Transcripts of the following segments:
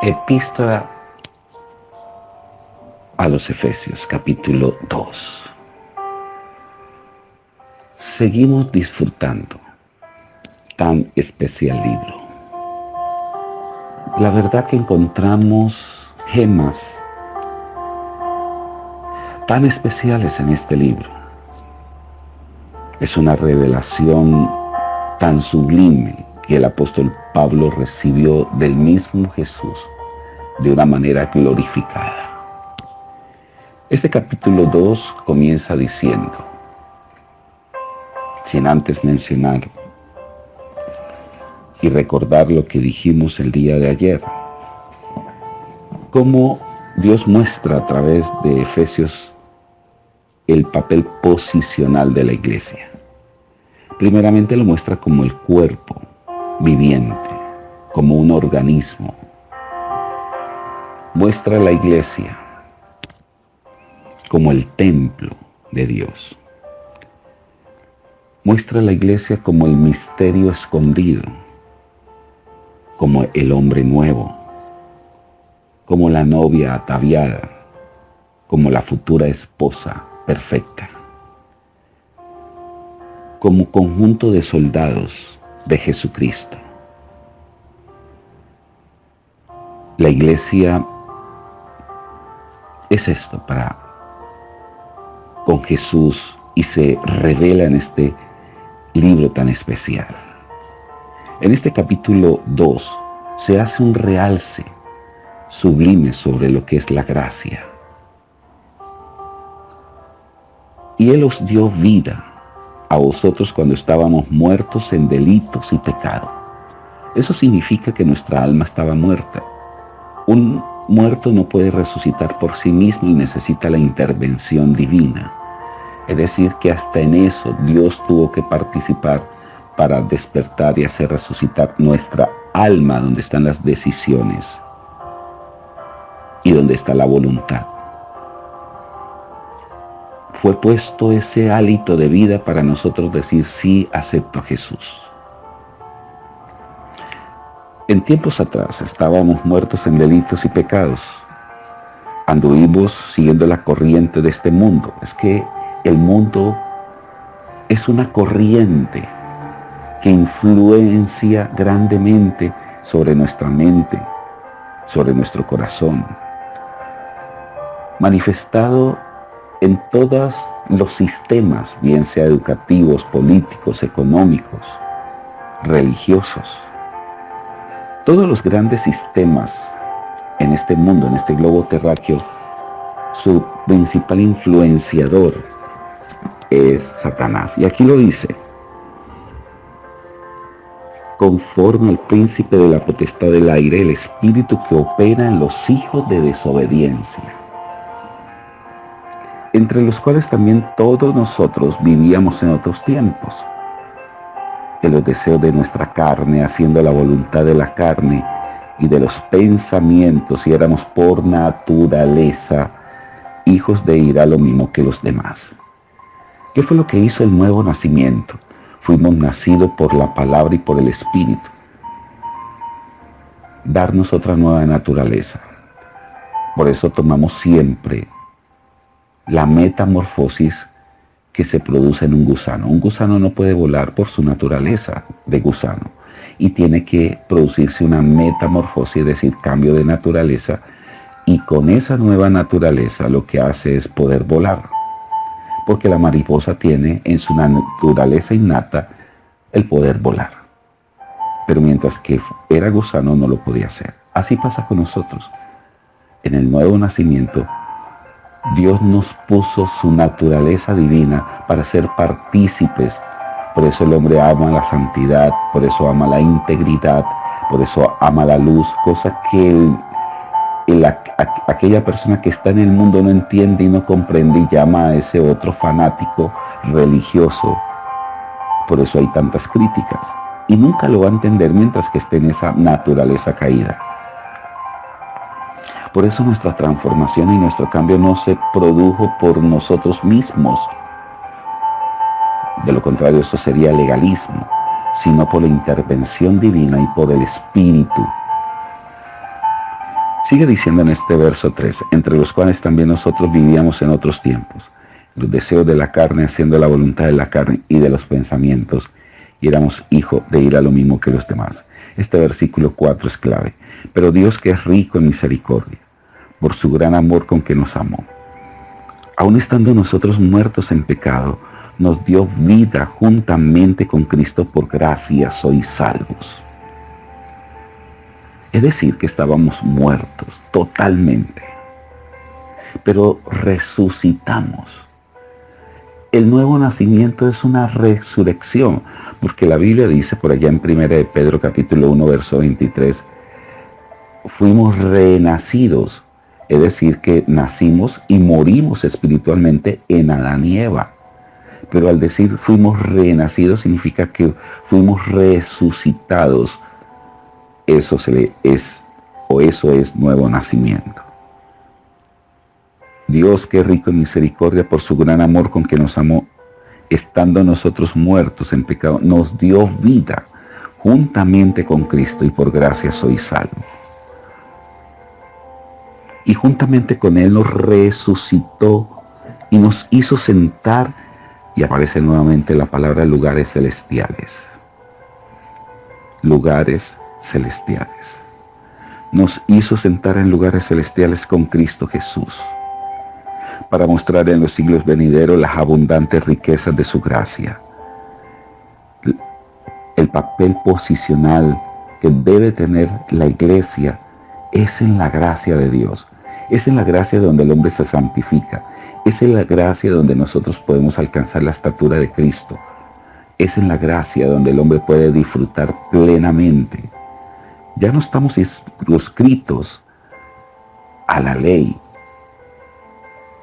Epístola a los Efesios, capítulo 2. Seguimos disfrutando tan especial libro. La verdad que encontramos gemas tan especiales en este libro. Es una revelación tan sublime que el apóstol Pablo recibió del mismo Jesús de una manera glorificada. Este capítulo 2 comienza diciendo, sin antes mencionar y recordar lo que dijimos el día de ayer, cómo Dios muestra a través de Efesios el papel posicional de la iglesia. Primeramente lo muestra como el cuerpo viviente, como un organismo. Muestra a la iglesia como el templo de Dios. Muestra a la iglesia como el misterio escondido, como el hombre nuevo, como la novia ataviada, como la futura esposa perfecta, como conjunto de soldados de Jesucristo. La iglesia es esto con Jesús y se revela en este libro tan especial. En este capítulo 2 se hace un realce sublime sobre lo que es la gracia. Y Él os dio vida a vosotros cuando estábamos muertos en delitos y pecado. Eso significa que nuestra alma estaba muerta. Un muerto no puede resucitar por sí mismo y necesita la intervención divina. Es decir, que hasta en eso Dios tuvo que participar para despertar y hacer resucitar nuestra alma, donde están las decisiones y donde está la voluntad. Fue puesto ese hálito de vida para nosotros decir sí, acepto a Jesús. En tiempos atrás estábamos muertos en delitos y pecados. Anduvimos siguiendo la corriente de este mundo. Es que el mundo es una corriente que influencia grandemente sobre nuestra mente, sobre nuestro corazón, manifestado en todos los sistemas, bien sea educativos, políticos, económicos, religiosos. Todos los grandes sistemas en este mundo, en este globo terráqueo, su principal influenciador es Satanás. Y aquí lo dice: conforme al príncipe de la potestad del aire, el espíritu que opera en los hijos de desobediencia, entre los cuales también todos nosotros vivíamos en otros tiempos, en los deseos de nuestra carne, haciendo la voluntad de la carne y de los pensamientos, y éramos por naturaleza hijos de ira, lo mismo que los demás. ¿Qué fue lo que hizo el nuevo nacimiento? Fuimos nacidos por la palabra y por el Espíritu. Darnos otra nueva naturaleza. Por eso tomamos siempre la metamorfosis que se produce en un gusano. Un gusano no puede volar por su naturaleza de gusano y tiene que producirse una metamorfosis, es decir, cambio de naturaleza, y con esa nueva naturaleza lo que hace es poder volar, porque la mariposa tiene en su naturaleza innata el poder volar, pero mientras que era gusano no lo podía hacer. Así pasa con nosotros. En el nuevo nacimiento Dios nos puso su naturaleza divina para ser partícipes. Por eso el hombre ama la santidad, por eso ama la integridad, por eso ama la luz, cosa que aquella persona que está en el mundo no entiende y no comprende y llama a ese otro fanático religioso. Por eso hay tantas críticas y nunca lo va a entender mientras que esté en esa naturaleza caída. Por eso nuestra transformación y nuestro cambio no se produjo por nosotros mismos. De lo contrario, eso sería legalismo, sino por la intervención divina y por el Espíritu. Sigue diciendo en este verso 3, entre los cuales también nosotros vivíamos en otros tiempos, los deseos de la carne, haciendo la voluntad de la carne y de los pensamientos, y éramos hijos de ir a lo mismo que los demás. Este versículo 4 es clave. Pero Dios, que es rico en misericordia, por su gran amor con que nos amó, aun estando nosotros muertos en pecado, nos dio vida juntamente con Cristo. Por gracia sois salvos. Es decir, que estábamos muertos totalmente, pero resucitamos. El nuevo nacimiento es una resurrección, porque la Biblia dice por allá en 1 de Pedro capítulo 1 verso 23, fuimos renacidos, es decir, que nacimos y morimos espiritualmente en Adán y Eva. Pero al decir fuimos renacidos significa que fuimos resucitados. Eso es nuevo nacimiento. Dios, que es rico en misericordia, por su gran amor con que nos amó, estando nosotros muertos en pecado, nos dio vida juntamente con Cristo, y por gracia sois salvos. Y juntamente con Él nos resucitó y nos hizo sentar, y aparece nuevamente la palabra lugares celestiales. Lugares celestiales. Nos hizo sentar en lugares celestiales con Cristo Jesús, para mostrar en los siglos venideros las abundantes riquezas de su gracia. El papel posicional que debe tener la iglesia es en la gracia de Dios. Es en la gracia donde el hombre se santifica. Es en la gracia donde nosotros podemos alcanzar la estatura de Cristo. Es en la gracia donde el hombre puede disfrutar plenamente. Ya no estamos inscritos a la ley.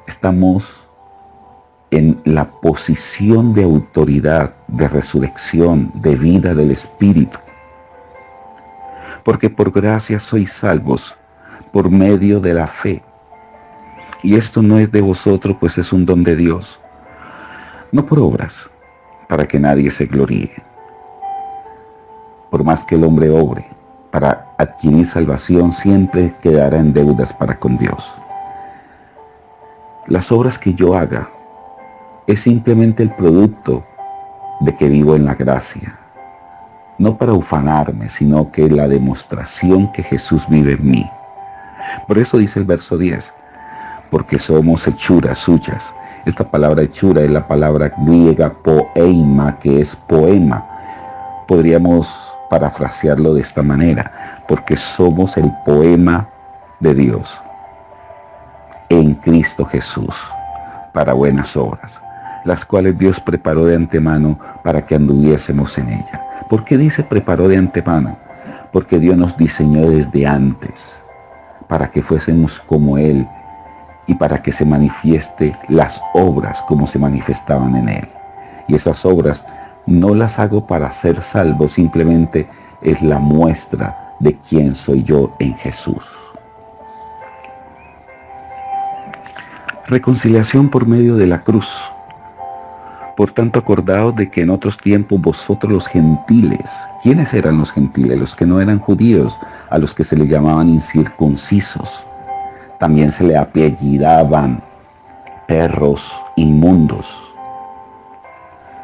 Estamos en la posición de autoridad, de resurrección, de vida del Espíritu. Porque por gracia sois salvos, por medio de la fe. Y esto no es de vosotros, pues es un don de Dios, no por obras, para que nadie se gloríe. Por más que el hombre obre, para adquirir salvación, siempre quedará en deudas para con Dios. Las obras que yo haga es simplemente el producto de que vivo en la gracia. No para ufanarme, sino que la demostración que Jesús vive en mí. Por eso dice el verso 10, porque somos hechuras suyas. Esta palabra hechura es la palabra griega poema, que es poema. Podríamos parafrasearlo de esta manera, porque somos el poema de Dios en Cristo Jesús, para buenas obras, las cuales Dios preparó de antemano para que anduviésemos en ella. ¿Por qué dice preparó de antemano? Porque Dios nos diseñó desde antes, para que fuésemos como Él y para que se manifieste las obras como se manifestaban en Él. Y esas obras no las hago para ser salvo, simplemente es la muestra de quién soy yo en Jesús. Reconciliación por medio de la cruz. Por tanto, acordaos de que en otros tiempos vosotros los gentiles, ¿quiénes eran los gentiles? Los que no eran judíos, a los que se les llamaban incircuncisos. También se le apellidaban perros inmundos.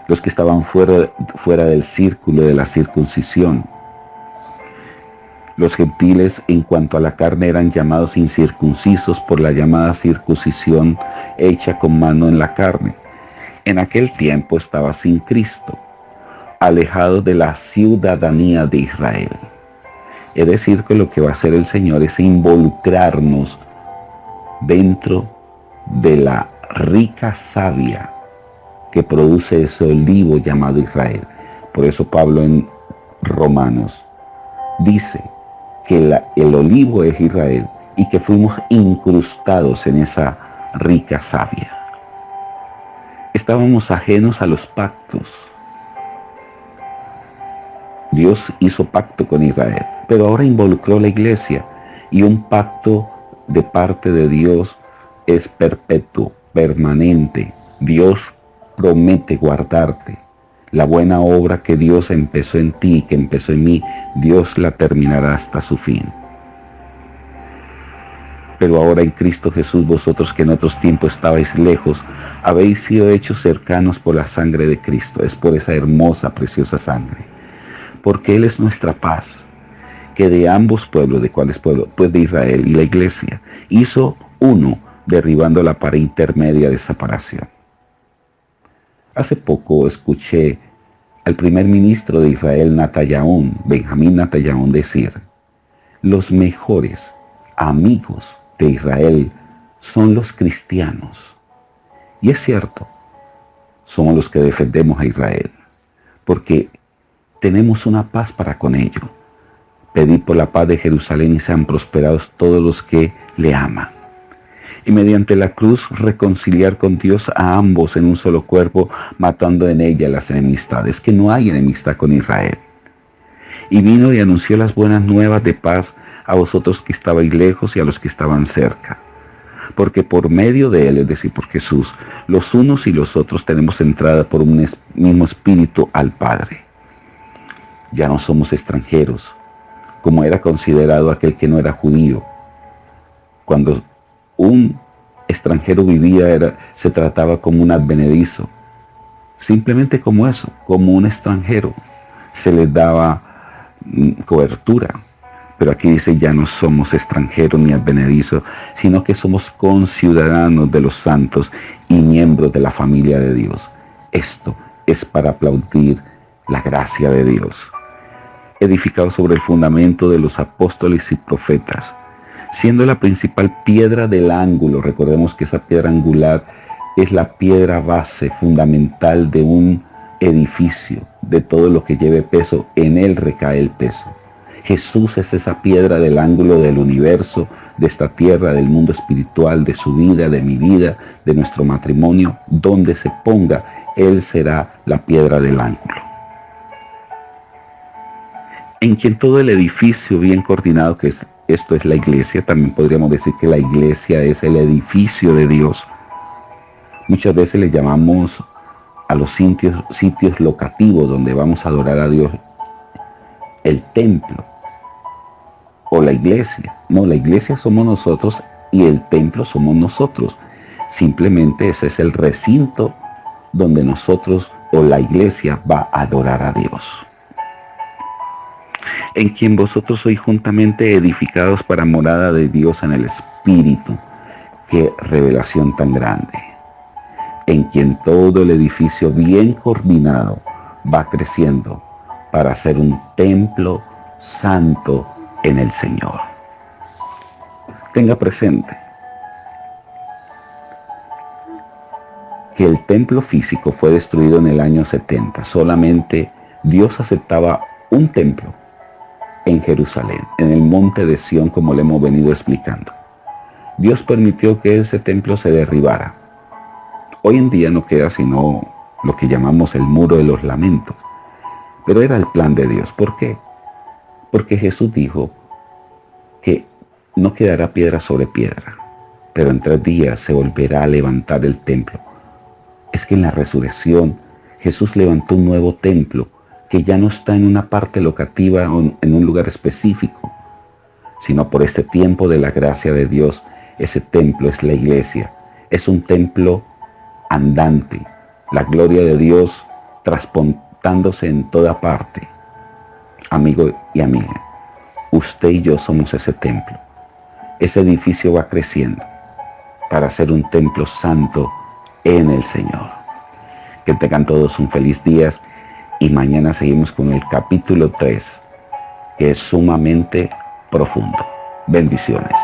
Los que estaban fuera del círculo de la circuncisión. Los gentiles en cuanto a la carne eran llamados incircuncisos por la llamada circuncisión hecha con mano en la carne. En aquel tiempo estaba sin Cristo, alejado de la ciudadanía de Israel. Es decir, que lo que va a hacer el Señor es involucrarnos dentro de la rica savia que produce ese olivo llamado Israel. Por eso Pablo en Romanos dice que el olivo es Israel y que fuimos incrustados en esa rica savia. Estábamos ajenos a los pactos. Dios hizo pacto con Israel, pero ahora involucró a la iglesia, y un pacto de parte de Dios es perpetuo, permanente. Dios promete guardarte. La buena obra que Dios empezó en ti, que empezó en mí, Dios la terminará hasta su fin. Pero ahora en Cristo Jesús, vosotros que en otros tiempos estabais lejos, habéis sido hechos cercanos por la sangre de Cristo. Es por esa hermosa, preciosa sangre. Porque Él es nuestra paz, que de ambos pueblos, ¿de cuáles pueblos? Pues de Israel y la iglesia, hizo uno, derribando la pared intermedia de separación. Hace poco escuché al primer ministro de Israel, Benjamín Netanyahu, decir: los mejores amigos de Israel son los cristianos. Y es cierto, somos los que defendemos a Israel, porque tenemos una paz para con ello. Pedid por la paz de Jerusalén y sean prosperados todos los que le aman. Y mediante la cruz reconciliar con Dios a ambos en un solo cuerpo, matando en ella las enemistades, que no hay enemistad con Israel. Y vino y anunció las buenas nuevas de paz a vosotros que estabais lejos y a los que estaban cerca. Porque por medio de Él, es decir, por Jesús, los unos y los otros tenemos entrada por un mismo espíritu al Padre. Ya no somos extranjeros, como era considerado aquel que no era judío. Cuando un extranjero vivía, se trataba como un advenedizo, simplemente como eso, como un extranjero, se les daba cobertura. Pero aquí dice: ya no somos extranjeros ni advenedizos, sino que somos conciudadanos de los santos y miembros de la familia de Dios. Esto es para aplaudir la gracia de Dios. Edificado sobre el fundamento de los apóstoles y profetas, siendo la principal piedra del ángulo. Recordemos que esa piedra angular es la piedra base fundamental de un edificio, de todo lo que lleve peso, en él recae el peso. Jesús es esa piedra del ángulo del universo, de esta tierra, del mundo espiritual, de su vida, de mi vida, de nuestro matrimonio. Donde se ponga, Él será la piedra del ángulo. En quien todo el edificio bien coordinado, que esto es la iglesia, también podríamos decir que la iglesia es el edificio de Dios. Muchas veces le llamamos a los sitios locativos donde vamos a adorar a Dios el templo o la iglesia. No, la iglesia somos nosotros y el templo somos nosotros. Simplemente ese es el recinto donde nosotros o la iglesia va a adorar a Dios. En quien vosotros sois juntamente edificados para morada de Dios en el Espíritu. Qué revelación tan grande. En quien todo el edificio bien coordinado va creciendo para ser un templo santo en el Señor. Tenga presente que el templo físico fue destruido en el año 70. Solamente Dios aceptaba un templo en Jerusalén, en el monte de Sión, como le hemos venido explicando. Dios permitió que ese templo se derribara. Hoy en día no queda sino lo que llamamos el muro de los lamentos. Pero era el plan de Dios. ¿Por qué? Porque Jesús dijo que no quedará piedra sobre piedra, pero en 3 días se volverá a levantar el templo. Es que en la resurrección Jesús levantó un nuevo templo que ya no está en una parte locativa o en un lugar específico, sino por este tiempo de la gracia de Dios. Ese templo es la iglesia. Es un templo andante. La gloria de Dios transportándose en toda parte. Amigo y amiga, usted y yo somos ese templo. Ese edificio va creciendo para ser un templo santo en el Señor. Que tengan todos un feliz día y mañana seguimos con el capítulo 3, que es sumamente profundo. Bendiciones.